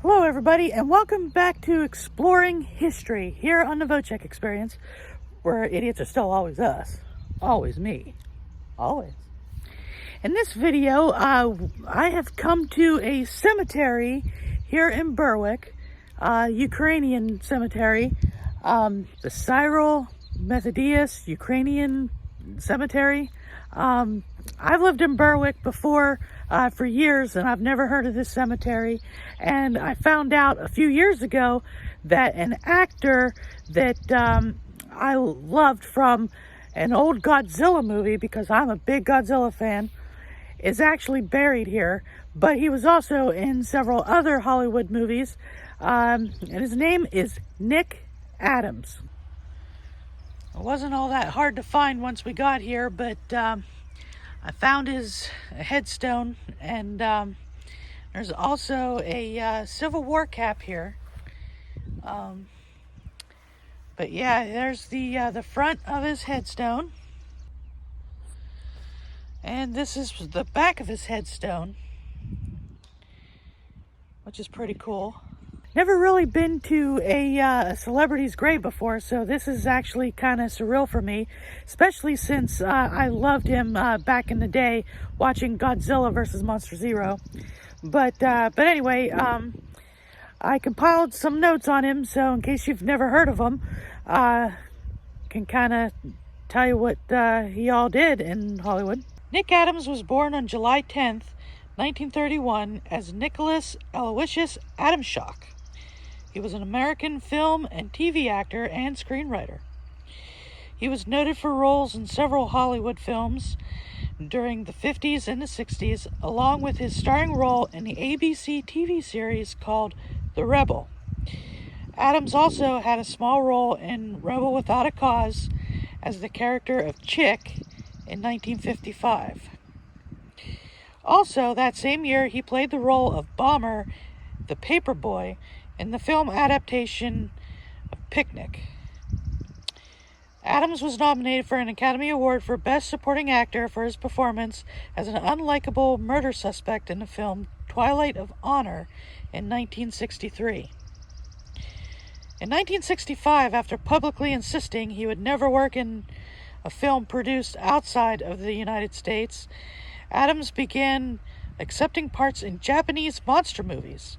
Hello everybody, and welcome back to Exploring History here on the Vochek Experience, where idiots are still always us. Always me. Always. In this video, I have come to a cemetery here in Berwick, Ukrainian cemetery, the SARA'S Ukrainian cemetery. I've lived in Berwick before for years, and I've never heard of this cemetery. And I found out a few years ago that an actor that I loved from an old Godzilla movie, because I'm a big Godzilla fan, is actually buried here. But he was also in several other Hollywood movies, and his name is Nick Adams. It wasn't all that hard to find once we got here, but I found his headstone, and there's also a Civil War cap here. But yeah, there's the front of his headstone, and this is the back of his headstone, which is pretty cool. Never really been to a celebrity's grave before, so this is actually kind of surreal for me, especially since I loved him back in the day watching Godzilla vs. Monster Zero. But anyway, I compiled some notes on him, so in case you've never heard of him, can kind of tell you what he all did in Hollywood. Nick Adams was born on July 10th, 1931, as Nicholas Aloysius Adams SHAK. He was an American film and TV actor and screenwriter. He was noted for roles in several Hollywood films during the 50s and the 60s, along with his starring role in the ABC TV series called The Rebel. Adams also had a small role in Rebel Without a Cause as the character of Chick in 1955. Also, that same year, he played the role of Bomber, the Paperboy, in the film adaptation of Picnic. Adams was nominated for an Academy Award for Best Supporting Actor for his performance as an unlikable murder suspect in the film Twilight of Honor in 1963. In 1965, after publicly insisting he would never work in a film produced outside of the United States, Adams began accepting parts in Japanese monster movies.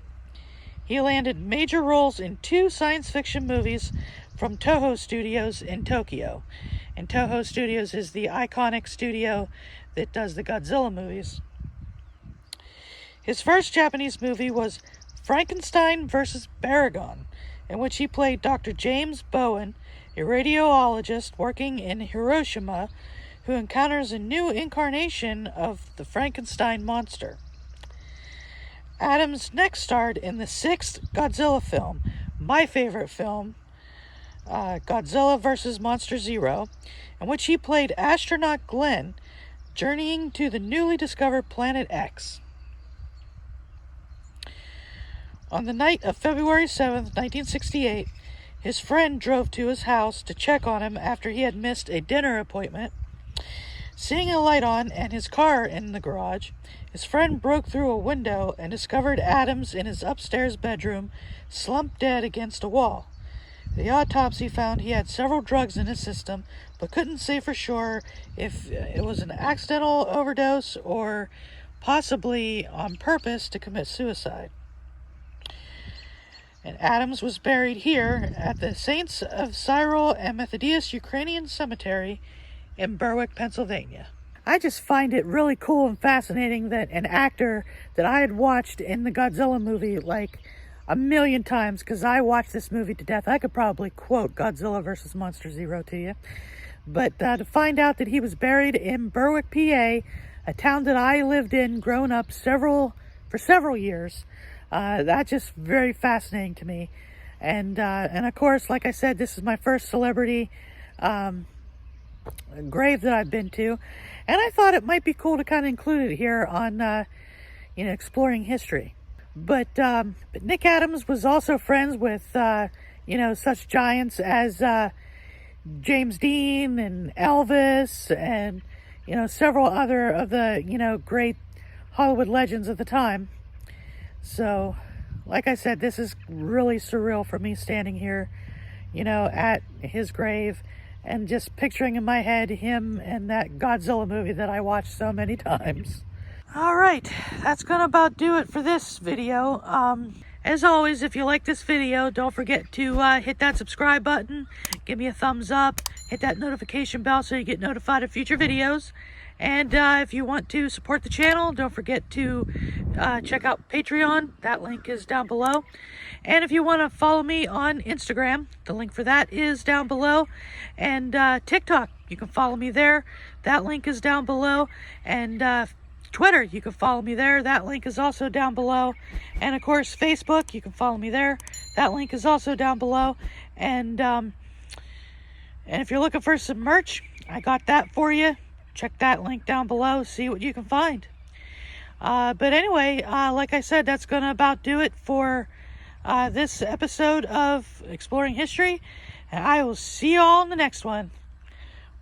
He landed major roles in 2 science fiction movies from Toho Studios in Tokyo. And Toho Studios is the iconic studio that does the Godzilla movies. His first Japanese movie was Frankenstein vs. Baragon, in which he played Dr. James Bowen, a radiologist working in Hiroshima, who encounters a new incarnation of the Frankenstein monster. Adams next starred in the 6th Godzilla film, my favorite film, Godzilla vs. Monster Zero, in which he played astronaut Glenn, journeying to the newly discovered planet X. On the night of February 7th, 1968, his friend drove to his house to check on him after he had missed a dinner appointment. Seeing a light on and his car in the garage, his friend broke through a window and discovered Adams in his upstairs bedroom, slumped dead against a wall. The autopsy found he had several drugs in his system, but couldn't say for sure if it was an accidental overdose or possibly on purpose to commit suicide. And Adams was buried here at the Saints of Cyril and Methodius Ukrainian Cemetery in Berwick, Pennsylvania. I just find it really cool and fascinating that an actor that I had watched in the Godzilla movie like a million times, because I watched this movie to death. I could probably quote Godzilla vs. Monster Zero to you. But to find out that he was buried in Berwick, PA, a town that I lived in growing up for several years, that's just very fascinating to me. And of course, like I said, this is my first celebrity grave that I've been to, and I thought it might be cool to kind of include it here on Exploring History. But Nick Adams was also friends with such giants as James Dean and Elvis and several other of the great Hollywood legends of the time. So like I said, this is really surreal for me standing here, you know, at his grave and just picturing in my head him and that Godzilla movie that I watched so many times. All right, that's gonna about do it for this video. As always, if you like this video, don't forget to hit that subscribe button, give me a thumbs up, hit that notification bell so you get notified of future videos. And if you want to support the channel, don't forget to check out Patreon. That link is down below. And if you want to follow me on Instagram, the link for that is down below. And TikTok, you can follow me there. That link is down below. And Twitter, you can follow me there. That link is also down below. And of course, Facebook, you can follow me there. That link is also down below. And if you're looking for some merch, I got that for you. Check that link down below, see what you can find. But anyway, like I said, that's going to about do it for this episode of Exploring History. And I will see you all in the next one.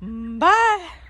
Bye!